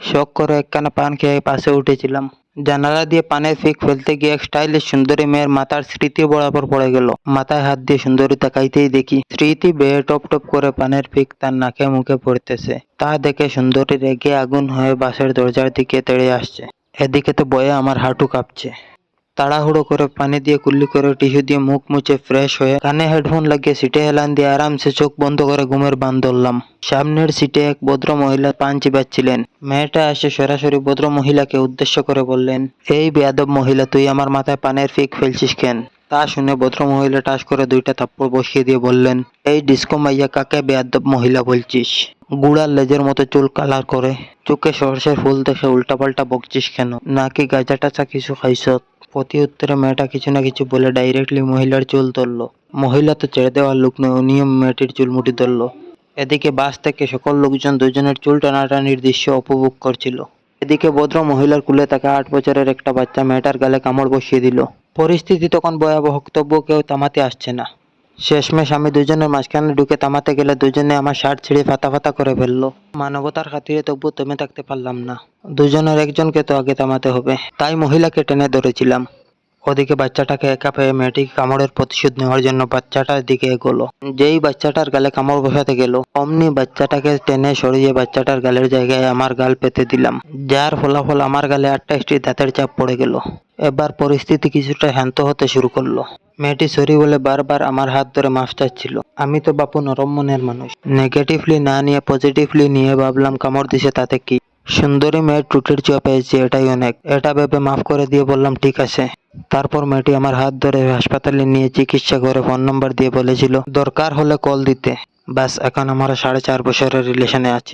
শখ করে একখানা পান খেয়ে পাশে উঠেছিলাম। জানালা দিয়ে পানের ফিক ফেলতে গিয়ে এক স্টাইলিশ সুন্দরী মেয়ের মাথার স্মৃতি বরাবর পড়ে গেল। মাথায় হাত দিয়ে সুন্দরী তাকাইতেই দেখি স্মৃতি বেয়ে টপ টপ করে পানের ফিক তার নাকে মুখে পড়তেছে। তা দেখে সুন্দরী রেগে আগুন হয়ে বাসের দরজার দিকে তেড়ে আসছে। এদিকে তো ভয়ে আমার হাঁটু কাঁপছে। তাড়াহুড়ো করে পানি দিয়ে কুল্লি করে টিস্যু দিয়ে মুখ মুছে ফ্রেশ হয়ে কানে হেডফোন লাগিয়ে সিটে হেলান দিয়ে আরামসে চোখ বন্ধ করে ঘুমের বান ধরলাম। সামনের সিটে এক ভদ্র মহিলা পান চিবাচ্ছিলেন। মেয়েটা এসে সরাসরি ভদ্র মহিলাকে উদ্দেশ্য করে বললেন, এই বেয়াদব মহিলা, তুই আমার মাথায় পানের ফিক ফেলছিস কেন? তা শুনে ভদ্র মহিলা টাস করে 2টা থাপ্পড় বসিয়ে দিয়ে বললেন, এই ডিস্কো মাইয়া, কাকে বেয়াদব মহিলা বলছিস? গুড়ার লেজের মতো চুল কালার করে, চোখে সর্ষের ফুল দেখে উল্টাপাল্টা বকছিস কেন? নাকি গাঁজা টাচা কিছু খাইছ? প্রতি উত্তরে মেয়েটা কিছু না কিছু বলে ডাইরেক্টলি মহিলার চুল ধরলো। মহিলা তো ছেড়ে দেওয়ার লোক নয়, উনিও মেয়েটির চুল মুঠি ধরলো। এদিকে বাস থেকে সকল লোকজন দুজনের চুল টানাটানির দৃশ্য উপভোগ করছিল। এদিকে ভদ্র মহিলার কুলে থাকা 8 বছরের একটা বাচ্চা মেয়েটার গালে কামড় বসিয়ে দিল। পরিস্থিতি তখন ভয়াবহ, তবুও কেউ থামাতে আসছে না। শেষমেশ আমি দুজনের মাঝখানে ঢুকে থামাতে গেলে দুজনে আমার শার্ট ছিঁড়ে ফাতা ফাতা করে ফেললো। মানবতার খাতিরে তবুও থেমে থাকতে পারলাম না। দুজনের একজনকে তো আগে থামাতে হবে, তাই মহিলাকে টেনে ধরেছিলাম। ওদিকে বাচ্চাটাকে একা পেয়ে মেয়েটিকে কামড়ের প্রতিশোধ নেওয়ার জন্য বাচ্চাটার দিকে এগোলো। যেই বাচ্চাটার গালে কামড় বসাতে গেল, অমনি বাচ্চাটাকে টেনে সরিয়ে বাচ্চাটার গালের জায়গায় আমার গাল পেতে দিলাম, যার ফলাফল আমার গালে 28টি দাঁতের চাপ পড়ে গেল। এবার পরিস্থিতি কিছুটা শান্ত হতে শুরু করলো। মেয়েটি সরি বলে বারবার আমার হাত ধরে মাফ চাচ্ছিল। আমি তো বাপু নরম মনের মানুষ, নেগেটিভলি না নিয়ে পজিটিভলি নিয়ে ভাবলাম কামড় দিছে তাতে কি, সুন্দরী মেয়ের টুটির ছোঁয়া পেয়েছি, এটাই অনেক। এটা ভেবে মাফ করে দিয়ে বললাম ঠিক আছে। তারপর মেয়েটি আমার হাত ধরে হাসপাতালে নিয়ে চিকিৎসা করে ফোন নম্বর দিয়ে বলেছিল দরকার হলে কল দিতে। ব্যাস, এখন আমরা 4.5 বছরের রিলেশনে আছি।